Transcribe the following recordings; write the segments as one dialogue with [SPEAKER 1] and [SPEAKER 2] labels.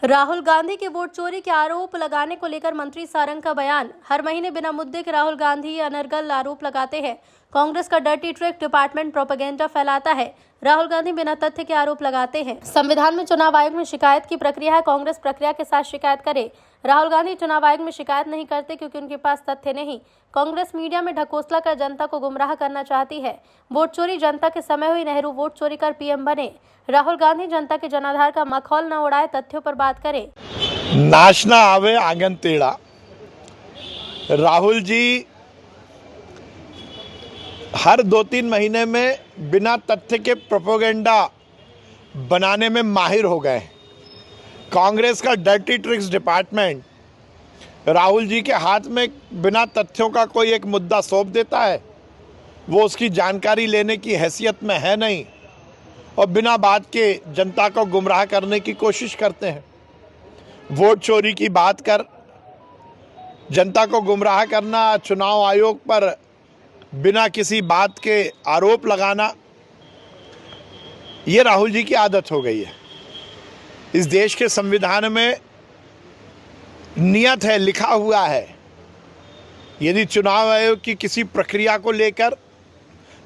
[SPEAKER 1] राहुल गांधी के वोट चोरी के आरोप लगाने को लेकर मंत्री सारंग का बयान। हर महीने बिना मुद्दे के राहुल गांधी अनर्गल आरोप लगाते हैं। कांग्रेस का डर्टी ट्रिक डिपार्टमेंट प्रोपेगेंडा फैलाता है। राहुल गांधी बिना तथ्य के आरोप लगाते हैं। संविधान में चुनाव आयोग में शिकायत की प्रक्रिया है। कांग्रेस प्रक्रिया के साथ शिकायत करे। राहुल गांधी चुनाव आयोग में शिकायत नहीं करते क्योंकि उनके पास तथ्य नहीं। कांग्रेस मीडिया में ढकोसला कर जनता को गुमराह करना चाहती है। वोट चोरी जनता के समय हुई। नेहरू वोट चोरी कर पीएम बने। राहुल गांधी जनता के जनाधार का मखौल न उड़ाए, तथ्यों पर बात करे।
[SPEAKER 2] नाचना आवे आंगन टेढ़ा। राहुल जी हर 2-3 महीने में बिना तथ्य के प्रोपेगेंडा बनाने में माहिर हो गए। कांग्रेस का dirty tricks department Rahul ji के हाथ में बिना तथ्यों का कोई एक मुद्दा सौंप देता है। वो उसकी जानकारी लेने की हैसियत में है नहीं और बिना बात के जनता को गुमराह करने की कोशिश करते हैं। वोट चोरी की बात कर जनता को गुमराह करना, चुनाव आयोग पर बिना किसी बात के आरोप लगाना, ये राहुल जी की आदत हो गई है। इस देश के संविधान में नियत है, लिखा हुआ है, यदि चुनाव आयोग की किसी प्रक्रिया को लेकर,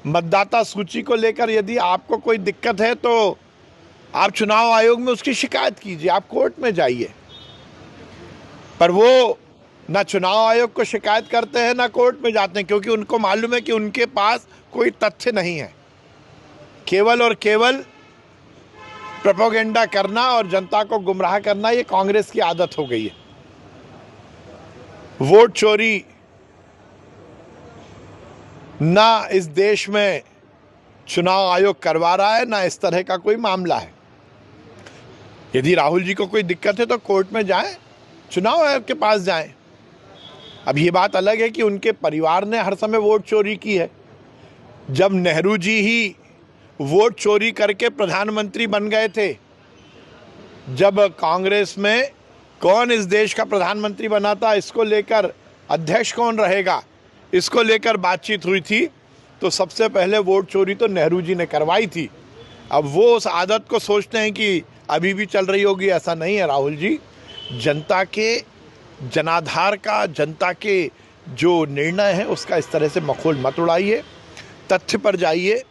[SPEAKER 2] मतदाता सूची को लेकर यदि आपको कोई दिक्कत है तो आप चुनाव आयोग में उसकी शिकायत कीजिए, आप कोर्ट में जाइए। पर वो ना चुनाव आयोग को शिकायत करते हैं ना कोर्ट में जाते हैं, क्योंकि उनको मालूम है कि उनके पास कोई तथ्य नहीं है। केवल और केवल प्रोपेगेंडा करना और जनता को गुमराह करना, ये कांग्रेस की आदत हो गई है। वोट चोरी ना इस देश में चुनाव आयोग करवा रहा है, ना इस तरह का कोई मामला है। यदि राहुल जी को कोई दिक्कत है तो कोर्ट में जाएं, चुनाव आयोग के पास जाएं। अब ये बात अलग है कि उनके परिवार ने हर समय वोट चोरी की है। जब नेहरू जी ही वोट चोरी करके प्रधानमंत्री बन गए थे, जब कांग्रेस में कौन इस देश का प्रधानमंत्री बना था, इसको लेकर अध्यक्ष कौन रहेगा, इसको लेकर बातचीत हुई थी, तो सबसे पहले वोट चोरी तो नेहरू जी ने करवाई थी। अब वो उस आदत को सोचते हैं कि अभी भी चल रही होगी, ऐसा नहीं है। राहुल जी जनता के जनाधार का, जनता के जो निर्णय है उसका इस तरह से मखौल मत उड़ाइए, तथ्य पर जाइए,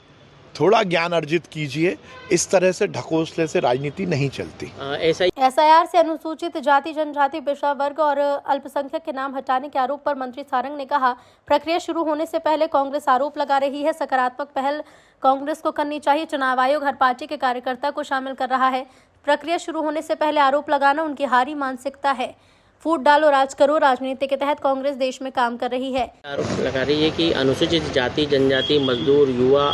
[SPEAKER 2] थोड़ा ज्ञान अर्जित कीजिए। इस तरह से ढकोसले से राजनीति नहीं चलती।
[SPEAKER 1] एसआईआर से अनुसूचित जाति, जनजाति, पिछड़ा वर्ग और अल्पसंख्यक के नाम हटाने के आरोप पर मंत्री सारंग ने कहा, प्रक्रिया शुरू होने से पहले कांग्रेस आरोप लगा रही है। सकारात्मक पहल कांग्रेस को करनी चाहिए। चुनाव आयोग हर पार्टी के कार्यकर्ता को शामिल कर रहा है। प्रक्रिया शुरू होने से पहले आरोप लगाना उनकी हारी मानसिकता है। फूट डालो, राज करो राजनीति के तहत कांग्रेस देश में काम कर रही है।
[SPEAKER 3] आरोप लगा रही है कि अनुसूचित जाति, जनजाति, मजदूर, युवा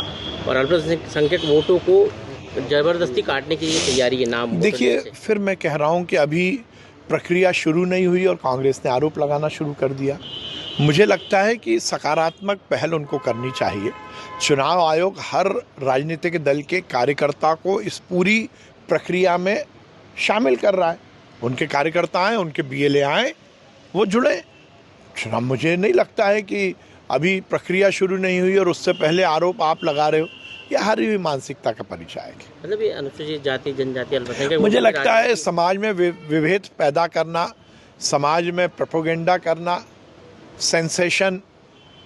[SPEAKER 3] और अल्पसंख्यक वोटों को जबरदस्ती काटने की ये तैयारी है। नाम
[SPEAKER 2] देखिए, फिर मैं कह रहा हूँ कि अभी प्रक्रिया शुरू नहीं हुई और कांग्रेस ने आरोप लगाना शुरू कर दिया। मुझे लगता है कि सकारात्मक पहल उनको करनी चाहिए। चुनाव आयोग हर राजनीतिक दल के कार्यकर्ता को इस पूरी प्रक्रिया में शामिल कर रहा है। उनके कार्यकर्ता आए, उनके बीएलए आए, वो जुड़े। चुनाव, मुझे नहीं लगता है कि अभी प्रक्रिया शुरू नहीं हुई और उससे पहले आरोप आप लगा रहे हो, यह हारी हुई मानसिकता का परिचय है।
[SPEAKER 3] मतलब ये अनुसूचित जाति, जनजाति, अल्पसंख्यक,
[SPEAKER 2] मुझे लगता है समाज में विभेद पैदा करना, समाज में प्रोपेगेंडा करना, सेंसेशन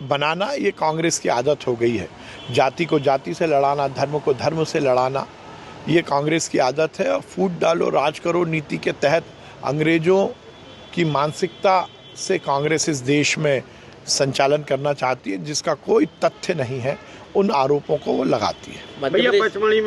[SPEAKER 2] बनाना, ये कांग्रेस की आदत हो गई है। जाति को जाति से लड़ाना, धर्म को धर्म से लड़ाना, ये कांग्रेस की आदत है। और फूट डालो, राज करो नीति के तहत अंग्रेजों की मानसिकता से कांग्रेस इस देश में संचालन करना चाहती है, जिसका कोई तथ्य नहीं है। उन आरोपों को वो लगाती है।